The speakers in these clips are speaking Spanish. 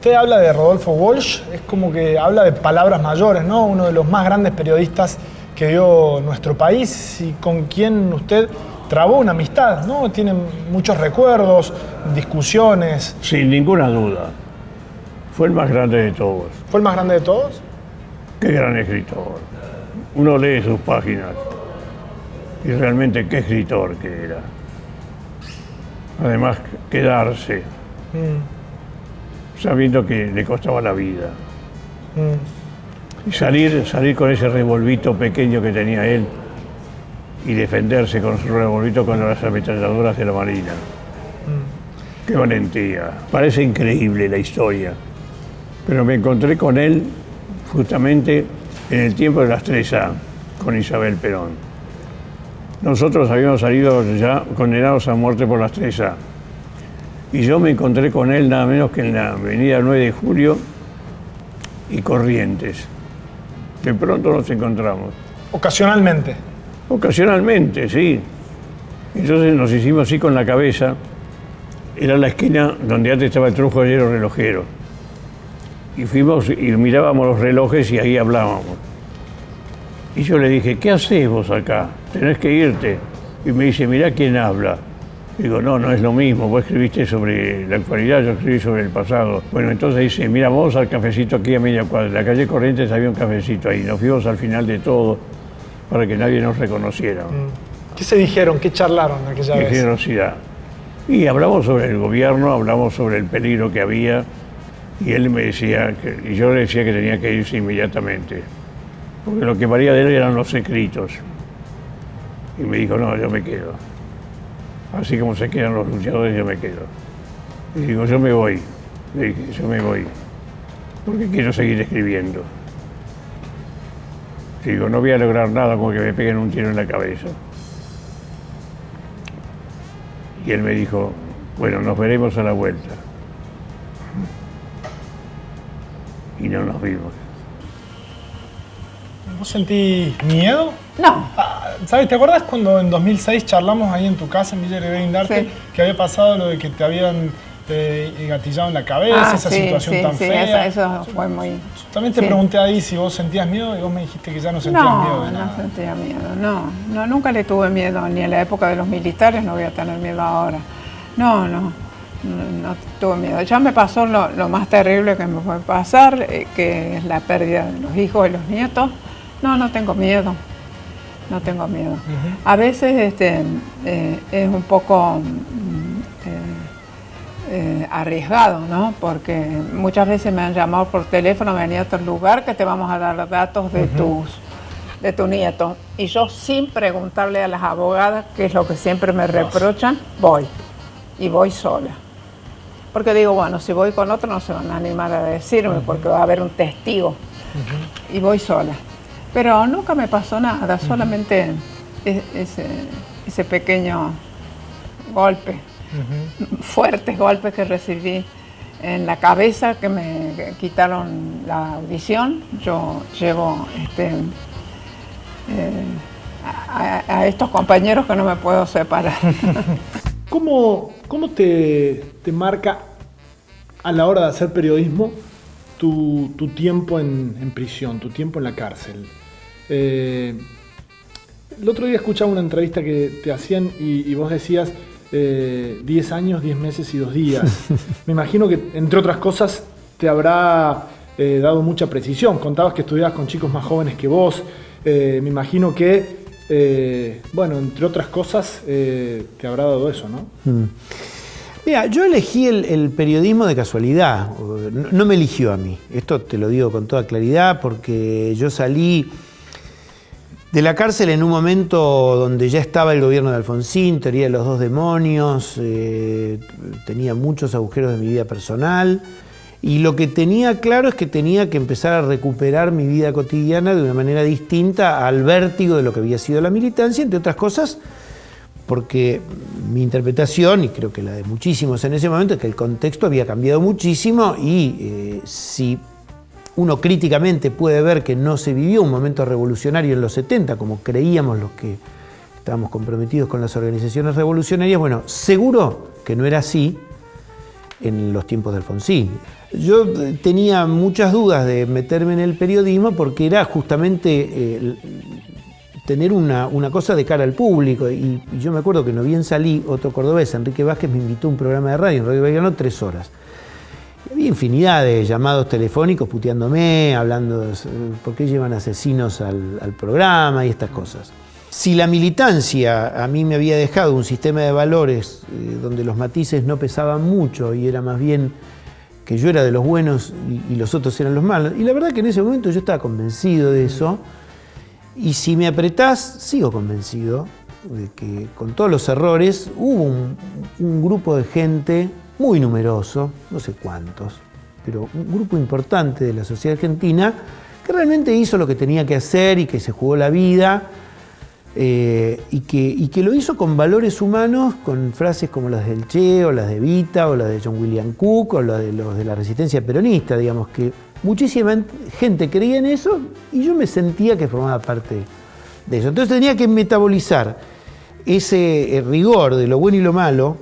usted habla de Rodolfo Walsh, es como que habla de palabras mayores, ¿no? Uno de los más grandes periodistas que dio nuestro país y con quien usted trabó una amistad, ¿no? Tiene muchos recuerdos, discusiones. Sin ninguna duda. Fue el más grande de todos. ¿Fue el más grande de todos? Qué gran escritor. Uno lee sus páginas y realmente qué escritor que era. Además, quedarse, sabiendo que le costaba la vida. Y salir con ese revolvito pequeño que tenía él y defenderse con su revolvito con las ametralladoras de la Marina. Qué valentía. Parece increíble la historia. Pero me encontré con él justamente en el tiempo de las 3A, con Isabel Perón. Nosotros habíamos salido ya condenados a muerte por las 3A. Y yo me encontré con él nada menos que en la avenida 9 de Julio y Corrientes. De pronto nos encontramos. Ocasionalmente. Ocasionalmente, sí. Entonces nos hicimos así con la cabeza. Era la esquina donde antes estaba el trujillero relojero. Y fuimos y mirábamos los relojes y ahí hablábamos. Y yo le dije, ¿qué haces vos acá? Tenés que irte. Y me dice, mirá quién habla. Digo, no es lo mismo. Vos escribiste sobre la actualidad, yo escribí sobre el pasado. Bueno, entonces dice, mira, vamos al cafecito aquí a media cuadra. En la calle Corrientes había un cafecito ahí. Nos fuimos al final de todo para que nadie nos reconociera. ¿Qué se dijeron? ¿Qué charlaron aquella vez? Qué generosidad. Y hablamos sobre el gobierno, hablamos sobre el peligro que había. Y él me decía, y yo le decía que tenía que irse inmediatamente. Porque lo que valía de él eran los escritos. Y me dijo, no, yo me quedo. Así como se quedan los luchadores, yo me quedo. Y digo, yo me voy. Le dije, yo me voy. Porque quiero seguir escribiendo. Digo, no voy a lograr nada con que me peguen un tiro en la cabeza. Y él me dijo, bueno, nos veremos a la vuelta. Y no nos vimos. ¿Vos sentís miedo? No. ¿Sabes? ¿Te acuerdas cuando en 2006 charlamos ahí en tu casa en Villa Grindarte, Sí. que había pasado lo de que te habían gatillado en la cabeza, esa situación tan fea? Eso fue muy... También te pregunté ahí si vos sentías miedo y vos me dijiste que ya no sentías miedo de nada. No sentía miedo, no, nunca le tuve miedo, ni en la época de los militares, no voy a tener miedo ahora. No tuve miedo. Ya me pasó lo más terrible que me puede pasar, que es la pérdida de los hijos y los nietos. No tengo miedo. No tengo miedo. A veces es un poco arriesgado, ¿no? Porque muchas veces me han llamado por teléfono, venía a otro lugar que te vamos a dar datos de tu nieto. Y yo, sin preguntarle a las abogadas, que es lo que siempre me reprochan, voy. Y voy sola. Porque digo, bueno, si voy con otro no se van a animar a decirme, porque va a haber un testigo. Y voy sola. Pero nunca me pasó nada, solamente ese pequeño golpe, fuertes golpes que recibí en la cabeza, que me quitaron la audición. Yo llevo a estos compañeros que no me puedo separar. ¿Cómo te marca a la hora de hacer periodismo tu tiempo en prisión, tu tiempo en la cárcel? El otro día escuchaba una entrevista que te hacían y vos decías 10 años, 10 meses y 2 días. Me imagino que, entre otras cosas, te habrá dado mucha precisión. Contabas que estudiabas con chicos más jóvenes que vos. Me imagino que, bueno, entre otras cosas, te habrá dado eso, ¿no? Mira, yo elegí el periodismo de casualidad, no me eligió a mí. Esto te lo digo con toda claridad porque yo salí de la cárcel en un momento donde ya estaba el gobierno de Alfonsín, teoría de los dos demonios, tenía muchos agujeros de mi vida personal y lo que tenía claro es que tenía que empezar a recuperar mi vida cotidiana de una manera distinta al vértigo de lo que había sido la militancia, entre otras cosas, porque mi interpretación, y creo que la de muchísimos en ese momento, es que el contexto había cambiado muchísimo y si uno críticamente puede ver que no se vivió un momento revolucionario en los 70, como creíamos los que estábamos comprometidos con las organizaciones revolucionarias, bueno, seguro que no era así, en los tiempos de Alfonsín. Yo tenía muchas dudas de meterme en el periodismo porque era justamente tener una cosa de cara al público. Y yo me acuerdo que no bien salí, otro cordobés, Enrique Vázquez, me invitó a un programa de radio en Radio Belgrano 3 horas. Había infinidad de llamados telefónicos puteándome, hablando de por qué llevan asesinos al programa y estas cosas. Si la militancia a mí me había dejado un sistema de valores donde los matices no pesaban mucho y era más bien que yo era de los buenos y los otros eran los malos, y la verdad que en ese momento yo estaba convencido de eso, y si me apretás, sigo convencido de que con todos los errores hubo un grupo de gente muy numeroso, no sé cuántos, pero un grupo importante de la sociedad argentina que realmente hizo lo que tenía que hacer y que se jugó la vida y que lo hizo con valores humanos, con frases como las del Che o las de Evita o las de John William Cook o las de los de la resistencia peronista, digamos que muchísima gente creía en eso y yo me sentía que formaba parte de eso. Entonces tenía que metabolizar ese rigor de lo bueno y lo malo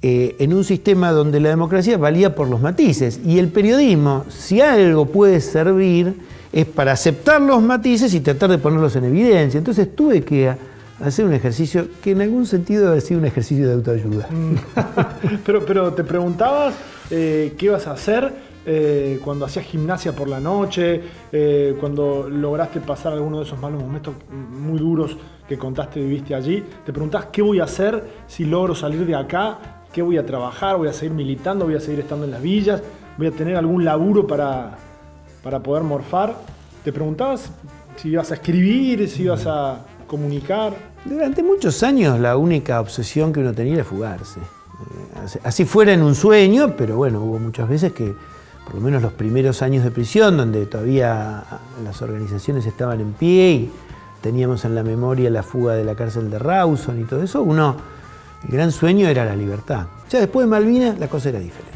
en un sistema donde la democracia valía por los matices. Y el periodismo, si algo puede servir, es para aceptar los matices y tratar de ponerlos en evidencia. Entonces tuve que hacer un ejercicio que en algún sentido debe haber sido un ejercicio de autoayuda. Pero te preguntabas qué ibas a hacer cuando hacías gimnasia por la noche, cuando lograste pasar alguno de esos malos momentos muy duros que contaste viviste allí. Te preguntabas qué voy a hacer si logro salir de acá. ¿Qué voy a trabajar? ¿Voy a seguir militando? ¿Voy a seguir estando en las villas? ¿Voy a tener algún laburo para poder morfar? ¿Te preguntabas si ibas a escribir, si ibas a comunicar? Durante muchos años la única obsesión que uno tenía era fugarse. Así fuera en un sueño, pero bueno, hubo muchas veces que, por lo menos los primeros años de prisión, donde todavía las organizaciones estaban en pie y teníamos en la memoria la fuga de la cárcel de Rawson y todo eso, el gran sueño era la libertad. Ya después de Malvinas la cosa era diferente.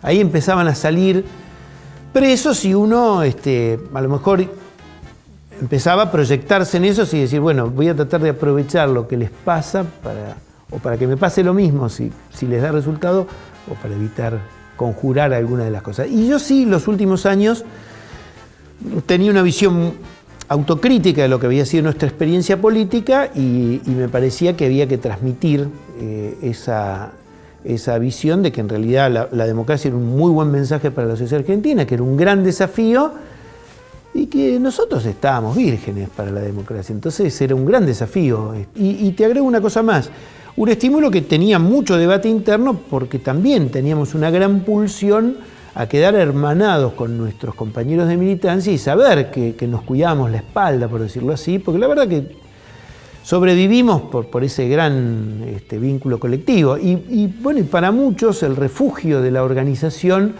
Ahí empezaban a salir presos y uno a lo mejor empezaba a proyectarse en eso y decir, bueno, voy a tratar de aprovechar lo que les pasa para que me pase lo mismo si les da resultado o para evitar conjurar alguna de las cosas. Y yo sí, los últimos años tenía una visión autocrítica de lo que había sido nuestra experiencia política y me parecía que había que transmitir esa visión de que en realidad la democracia era un muy buen mensaje para la sociedad argentina, que era un gran desafío y que nosotros estábamos vírgenes para la democracia. Entonces era un gran desafío. Y te agrego una cosa más, un estímulo que tenía mucho debate interno porque también teníamos una gran pulsión a quedar hermanados con nuestros compañeros de militancia y saber que nos cuidábamos la espalda, por decirlo así, porque la verdad que sobrevivimos por ese gran vínculo colectivo. Y bueno, y para muchos el refugio de la organización,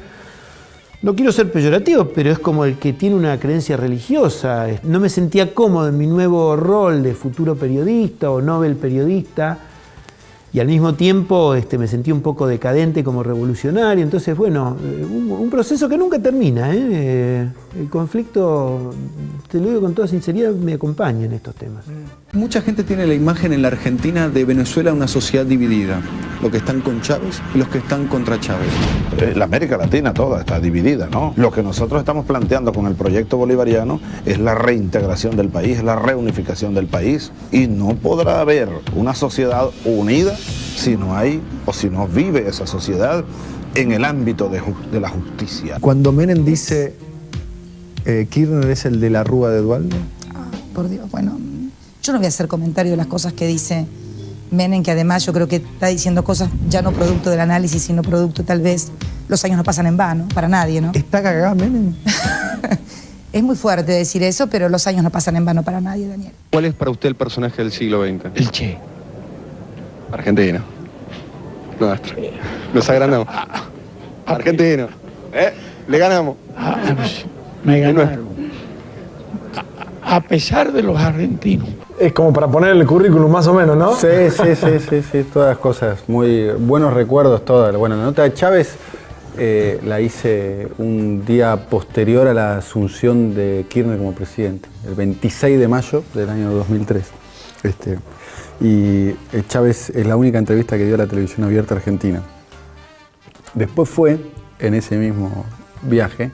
no quiero ser peyorativo, pero es como el que tiene una creencia religiosa. No me sentía cómodo en mi nuevo rol de futuro periodista o Nobel periodista, y al mismo tiempo me sentí un poco decadente como revolucionario. Entonces, bueno, un proceso que nunca termina. El conflicto, te lo digo con toda sinceridad, me acompaña en estos temas. Mucha gente tiene la imagen en la Argentina de Venezuela una sociedad dividida. Los que están con Chávez y los que están contra Chávez. La América Latina toda está dividida, ¿no? Lo que nosotros estamos planteando con el proyecto bolivariano es la reintegración del país, la reunificación del país. Y no podrá haber una sociedad unida si no hay o si no vive esa sociedad en el ámbito de la justicia. Cuando Menem dice Kirchner es el de la Rúa de Duhalde. Por Dios, bueno, yo no voy a hacer comentario de las cosas que dice Menem, que además yo creo que está diciendo cosas ya no producto del análisis, sino producto tal vez, los años no pasan en vano, para nadie, ¿no? ¿Está cagada Menem? Es muy fuerte decir eso, pero los años no pasan en vano para nadie, Daniel. ¿Cuál es para usted el personaje del siglo XX? El Che. Argentino. Nuestro. Nos agrandamos. Argentino. Le ganamos. Me ganaron. A pesar de los argentinos. Es como para poner el currículum más o menos, ¿no? Sí, todas las cosas, muy buenos recuerdos todas. Bueno, la nota de Chávez la hice un día posterior a la asunción de Kirchner como presidente, el 26 de mayo del año 2003. Y Chávez es la única entrevista que dio a la televisión abierta argentina. Después fue, en ese mismo viaje,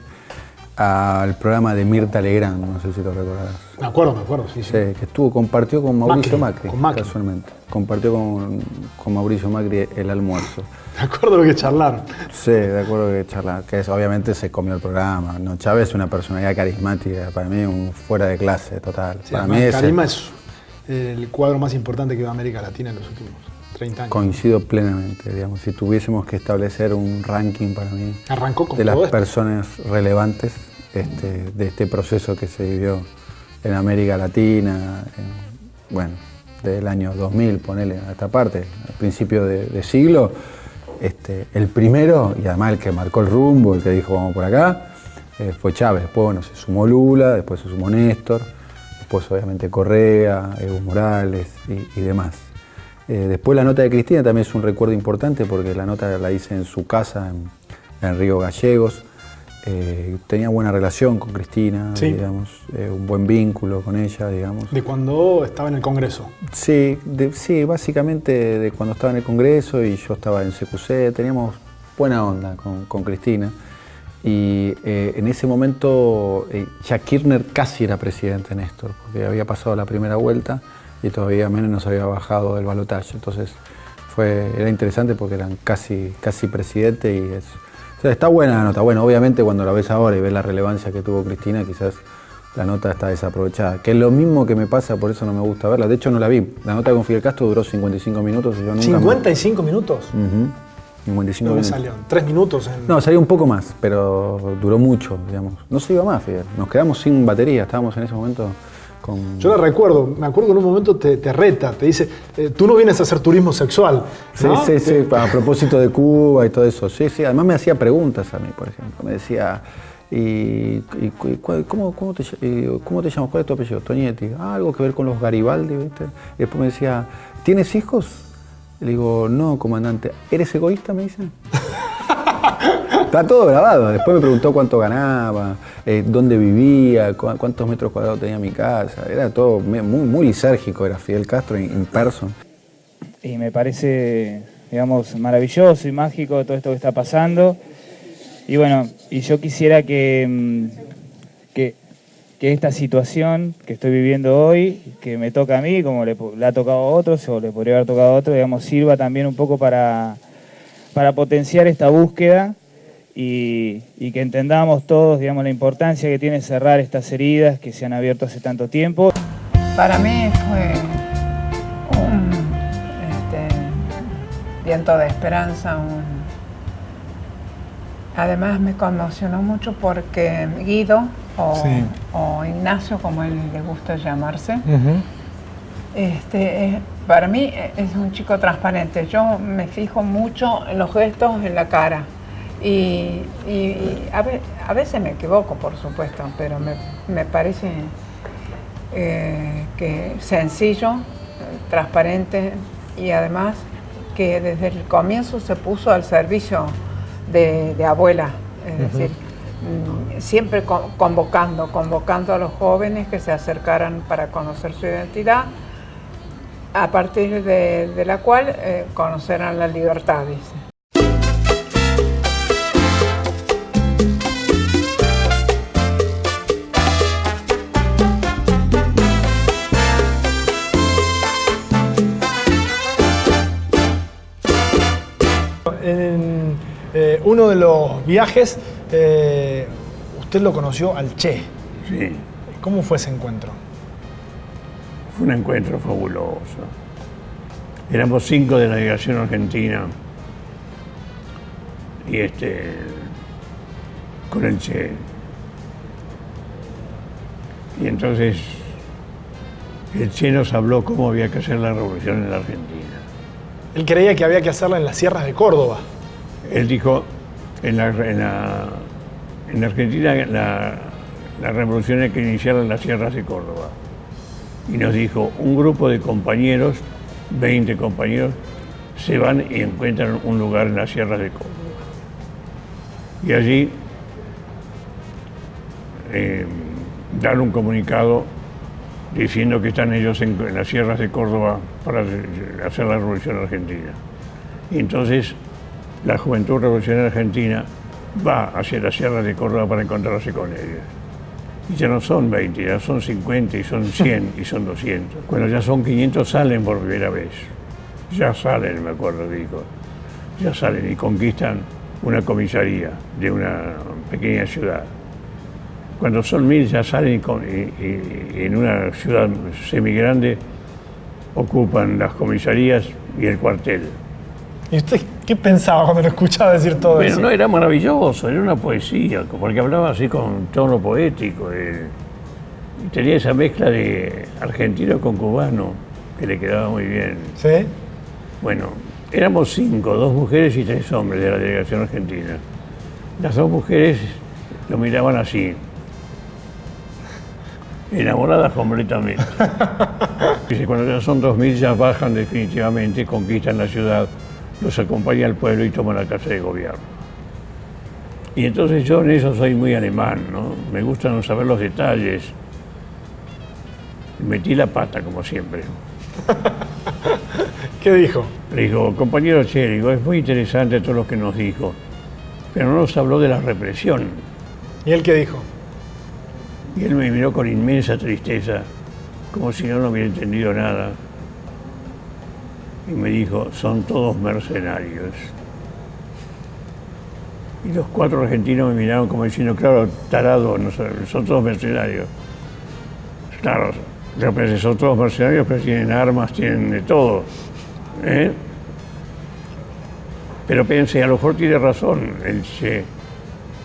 al programa de Mirta Legrand, no sé si lo recordarás. Me acuerdo, sí. Que compartió con Mauricio Macri, con Macri. casualmente. Compartió con Mauricio Macri el almuerzo. Me acuerdo lo que charlaron. Sí, de acuerdo que charlar, que obviamente se comió el programa. No, Chávez es una personalidad carismática, para mí un fuera de clase total. Sí, para mí Carisma es el cuadro más importante que dio América Latina en los últimos 30 años. Coincido plenamente, digamos, si tuviésemos que establecer un ranking para mí Arrancó con de las todo esto. personas relevantes de este proceso que se vivió en América Latina, bueno, del año 2000, ponele a esta parte, al principio de siglo, el primero, y además el que marcó el rumbo, el que dijo vamos por acá, fue Chávez. Después, bueno, se sumó Lula, después se sumó Néstor, después obviamente Correa, Evo Morales y demás. Después la nota de Cristina también es un recuerdo importante porque la nota la hice en su casa, en Río Gallegos. Tenía buena relación con Cristina, sí. Digamos, un buen vínculo con ella, digamos. De cuando estaba en el Congreso. Sí, básicamente de cuando estaba en el Congreso y yo estaba en CQC, teníamos buena onda con Cristina. Y en ese momento ya Kirchner casi era presidente, Néstor, porque había pasado la primera vuelta y todavía Menem no se había bajado del balotaje. Entonces era interesante porque eran casi presidente y es... O sea, está buena la nota. Bueno, obviamente cuando la ves ahora y ves la relevancia que tuvo Cristina, quizás la nota está desaprovechada. Que es lo mismo que me pasa, por eso no me gusta verla. De hecho, no la vi. La nota con Fidel Castro duró 55 minutos y yo nunca... ¿55 minutos? 55 ¿Dónde minutos. salió? ¿3 minutos? No, salió un poco más, pero duró mucho, digamos. No se iba más, Fidel. Nos quedamos sin batería. Estábamos en ese momento con... Yo la recuerdo. Me acuerdo que en un momento te reta, te dice, tú no vienes a hacer turismo sexual, ¿no? Sí, a propósito de Cuba y todo eso. Sí, además me hacía preguntas a mí, por ejemplo. Me decía, ¿cómo te llamas? ¿Cuál es tu apellido? Tonietti. Algo que ver con los Garibaldi, ¿viste? Y después me decía, ¿tienes hijos? Le digo, no, comandante. ¿Eres egoísta? Me dice. Está todo grabado. Después me preguntó cuánto ganaba, dónde vivía, cuántos metros cuadrados tenía mi casa. Era todo muy lisérgico, era Fidel Castro in person. Y me parece, digamos, maravilloso y mágico todo esto que está pasando. Y bueno, y yo quisiera que esta situación que estoy viviendo hoy, que me toca a mí, como le ha tocado a otros o le podría haber tocado a otros, digamos, sirva también un poco para potenciar esta búsqueda y que entendamos todos, digamos, la importancia que tiene cerrar estas heridas que se han abierto hace tanto tiempo. Para mí fue un viento de esperanza. Además me conmocionó mucho porque Guido, o Ignacio, como él le gusta llamarse, para mí es un chico transparente. Yo me fijo mucho en los gestos en la cara y a veces me equivoco, por supuesto, pero me parece que sencillo, transparente y además que desde el comienzo se puso al servicio de abuela, es decir, siempre convocando a los jóvenes que se acercaran para conocer su identidad, a partir de la cual conocerán la libertad, dice. En uno de los viajes, usted lo conoció al Che. Sí. ¿Cómo fue ese encuentro? Fue un encuentro fabuloso. Éramos 5 de la delegación argentina y con el Che. Y entonces el Che nos habló cómo había que hacer la revolución en la Argentina. Él creía que había que hacerla en las sierras de Córdoba. Él dijo, en la Argentina la revolución hay que iniciarla en las sierras de Córdoba. Y nos dijo, un grupo de compañeros, 20 compañeros, se van y encuentran un lugar en las sierras de Córdoba. Y allí dan un comunicado diciendo que están ellos en las sierras de Córdoba para hacer la revolución argentina. Y entonces la Juventud Revolucionaria Argentina va hacia la Sierra de Córdoba para encontrarse con ellos. Y ya no son 20, ya son 50 y son 100 y son 200. Cuando ya son 500 salen por primera vez. Ya salen, me acuerdo, dijo. Ya salen y conquistan una comisaría de una pequeña ciudad. Cuando son 1000 ya salen y en una ciudad semigrande ocupan las comisarías y el cuartel. ¿Y usted qué pensaba cuando lo escuchaba decir todo eso? Bueno, no, era maravilloso, era una poesía, porque hablaba así con tono poético. Y tenía esa mezcla de argentino con cubano, que le quedaba muy bien. ¿Sí? Bueno, éramos 5, 2 mujeres y 3 hombres de la delegación argentina. Las 2 mujeres lo miraban así, enamoradas completamente. Dice, cuando ya son 2000 ya bajan definitivamente, conquistan la ciudad, los acompaña al pueblo y toman la casa de gobierno. Y entonces yo en eso soy muy alemán, ¿no? Me gusta no saber los detalles. Metí la pata, como siempre. ¿Qué dijo? Le dijo, compañero Che, digo, es muy interesante todo lo que nos dijo, pero no nos habló de la represión. ¿Y él qué dijo? Y él me miró con inmensa tristeza, como si no hubiera entendido nada. Y me dijo, son todos mercenarios. Y los 4 argentinos me miraron como diciendo, claro, tarado, no, son todos mercenarios. Claro, son todos mercenarios, pero tienen armas, tienen de todo. ¿Eh? Pero pensé, a lo mejor tiene razón, él dice,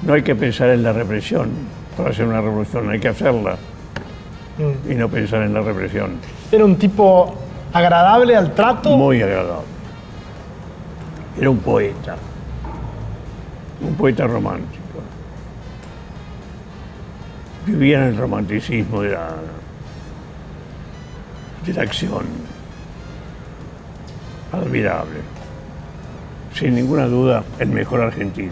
no hay que pensar en la represión para hacer una revolución, hay que hacerla y no pensar en la represión. ¿Era un tipo agradable al trato? Muy agradable. Era un poeta romántico. Vivía en el romanticismo de la acción. Admirable. Sin ninguna duda, el mejor argentino.